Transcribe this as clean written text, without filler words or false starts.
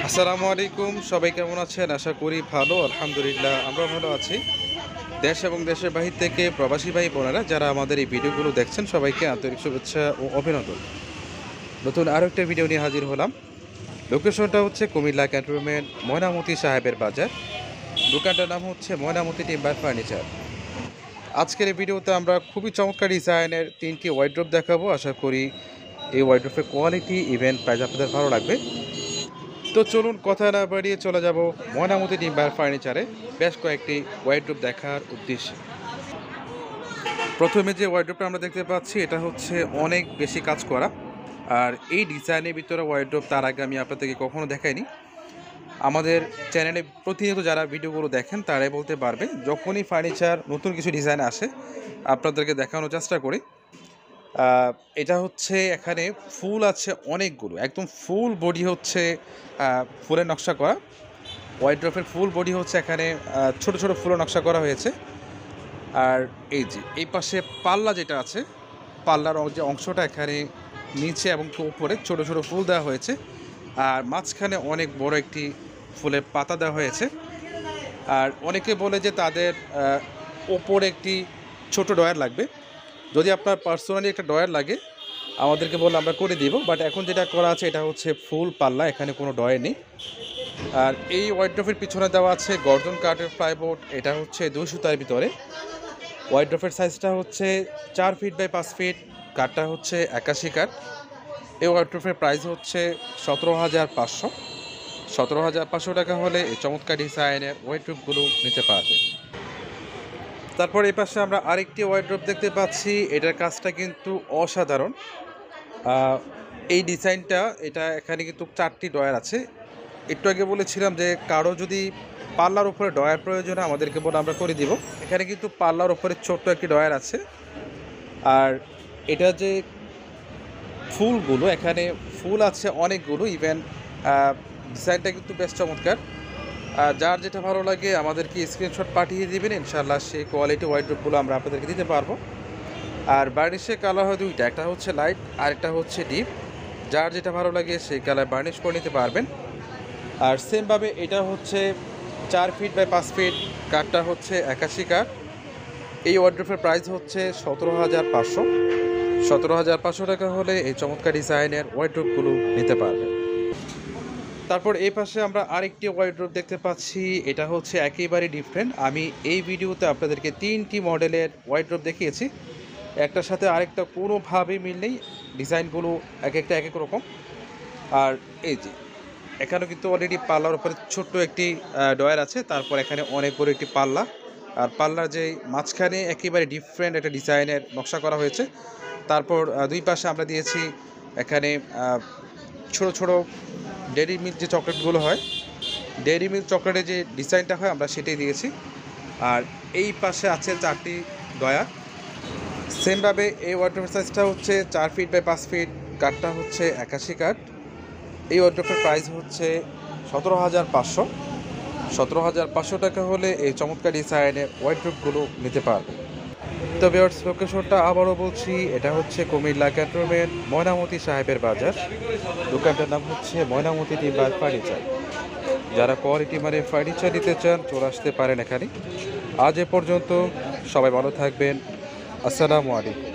আসসালামু আলাইকুম, সবাই কেমন আছেন? আশা করি ভালো। আলহামদুলিল্লাহ আমরা ভালো আছি। দেশ এবং দেশের বাহির থেকে প্রবাসী ভাই বোনেরা যারা আমাদের এই ভিডিওগুলো দেখছেন সবাইকে আন্তরিক শুভেচ্ছা ও অভিনন্দন। নতুন আরও একটা ভিডিও নিয়ে হাজির হলাম। লোকেশনটা হচ্ছে কুমিল্লা ক্যান্টনমেন্ট ময়নামতি সাহেবের বাজার। দোকানটার নাম হচ্ছে ময়নামতি টিম্বার ফার্নিচার। আজকের এই ভিডিওতে আমরা খুবই চমৎকার ডিজাইনের 3টি ওয়ার্ড্রোব দেখাবো। আশা করি এই ওয়ার্ড্রোবের কোয়ালিটি ইভেন প্রাইস আপনাদের ভালো লাগবে। তো চলুন কথা না বাড়িয়ে চলে যাব ময়নামতি টিম্বার ফার্নিচারে বেশ কয়েকটি ওয়ার্ড্রোব দেখার উদ্দেশ্যে। প্রথমে যে ওয়ার্ড্রোবটা আমরা দেখতে পাচ্ছি এটা হচ্ছে অনেক বেশি কাজ করা, আর এই ডিজাইনের ভিতরে ওয়ার্ড্রোব তার আগে আমি আপনাদেরকে কখনো দেখাইনি। আমাদের চ্যানেলে প্রতিনিয়ত যারা ভিডিওগুলো দেখেন তারাই বলতে পারবে, যখনই ফার্নিচার নতুন কিছু ডিজাইন আসে আপনাদেরকে দেখানোর চেষ্টা করি। এটা হচ্ছে এখানে ফুল আছে অনেকগুলো, একদম ফুল বডি হচ্ছে ফুলের নকশা করা। ওয়ার্ড্রোবের ফুল বডি হচ্ছে এখানে ছোট ছোট ফুলের নকশা করা হয়েছে। আর এই যে এই পাশে পাল্লা যেটা আছে, পাল্লার যে অংশটা এখানে নিচে এবং উপরে ছোট ছোট ফুল দেওয়া হয়েছে, আর মাঝখানে অনেক বড় একটি ফুলের পাতা দেওয়া হয়েছে। আর অনেকে বলে যে তাদের ওপরে একটি ছোট ডয়ার লাগবে। যদি আপনার পার্সোনালি একটা ডয়ার লাগে আমাদেরকে বললে আমরা করে দিব, বাট এখন যেটা করা আছে এটা হচ্ছে ফুল পাল্লা, এখানে কোনো ডয়ার নেই। আর এই ওয়ার্ড্রোবের পিছনে দেওয়া আছে গর্জন কাঠের প্লাইবোর্ড, এটা হচ্ছে 2 সুতার ভিতরে। ওয়ার্ড্রোবের সাইজটা হচ্ছে 4 ফিট বাই 5 ফিট, কাঠটা হচ্ছে 81 কাঠ। এই ওয়ার্ড্রোবের প্রাইস হচ্ছে 17,500। 17,500 টাকা হলে এই চমৎকার ডিজাইনের ওয়ার্ড্রোবগুলো নিতে পারবে। তারপর এই পাশে আমরা আরেকটি ওয়ার্ড্রোব দেখতে পাচ্ছি, এটার কাজটা কিন্তু অসাধারণ। এই ডিজাইনটা এটা এখানে কিন্তু 4টি ডয়ার আছে। একটু আগে বলেছিলাম যে কারো যদি পাল্লার উপরে ডয়ার প্রয়োজন আমাদেরকে বলে আমরা করে দিব। এখানে কিন্তু পাল্লার উপরে ছোট্ট একটি ডয়ার আছে। আর এটা যে ফুলগুলো, এখানে ফুল আছে অনেকগুলো, ইভেন ডিজাইনটা কিন্তু বেশ চমৎকার। যার যেটা ভালো লাগে আমাদেরকে স্ক্রিনশট পাঠিয়ে দিবেন, ইনশাআল্লাহ সেই কোয়ালিটি ওয়ার্ড্রোবগুলো আমরা আপনাদেরকে দিতে পারবো। আর বার্নিশের কালার হয় দুইটা, একটা হচ্ছে লাইট আর একটা হচ্ছে ডিপ। যার যেটা ভালো লাগে সেই কালার বার্নিশ করে নিতে পারবেন। আর সেমভাবে এটা হচ্ছে 4 ফিট বাই 5 ফিট, কাঠটা হচ্ছে 81 কাঠ। এই ওয়ার্ড্রোবের প্রাইস হচ্ছে 17,500। 17,500 টাকা হলে এই চমৎকার ডিজাইনের ওয়ার্ড্রোবগুলো নিতে পারবেন। তারপর এই পাশে আমরা আরেকটি ওয়ার্ড্রোব দেখতে পাচ্ছি, এটা হচ্ছে একেবারে ডিফারেন্ট। আমি এই ভিডিওতে আপনাদেরকে 3টি মডেলের ওয়ার্ড্রোব দেখিয়েছি, একটার সাথে আরেকটা কোনোভাবেই মিল নেই, ডিজাইনগুলো এক একটা এক এক রকম। আর এই যে এখানেও কিন্তু অলরেডি পাল্লার উপরে ছোট্ট একটি ডয়ার আছে, তারপর এখানে অনেক বড় একটি পাল্লা। আর পাল্লার যে মাঝখানে একেবারে ডিফারেন্ট একটা ডিজাইনের নকশা করা হয়েছে। তারপর দুই পাশে আমরা দিয়েছি এখানে ছোট ছোট ডেয়ারি মিল্ক যে চকলেটগুলো হয়, ডেয়ারি মিল্ক চকলেটের যে ডিজাইনটা হয় আমরা সেটাই দিয়েছি। আর এই পাশে আছে 4টি ডয়ার। সেমভাবে এই ওয়ার্ড্রোবের সাইজটা হচ্ছে 4 ফিট বাই 5 ফিট, কাঠটা হচ্ছে 81 কাঠ। এই ওয়ার্ড্রোবের প্রাইস হচ্ছে 17,500। 17,500 টাকা হলে এই চমৎকার ডিজাইনের ওয়ার্ড্রোবগুলো নিতে পারবে। তো ভিউয়ার্স, লোকেশনটা আবারও বলছি, এটা হচ্ছে কুমিল্লা ক্যান্টনমেন্ট ময়নামতি সাহেবের বাজার। দোকানটার নাম হচ্ছে ময়নামতি টিম্বার ফার্নিচার। যারা কোয়ালিটি মানে ফার্নিচার নিতে চান চলে আসতে পারেন এখানে। আজ এ পর্যন্ত, সবাই ভালো থাকবেন। আসসালামু আলাইকুম।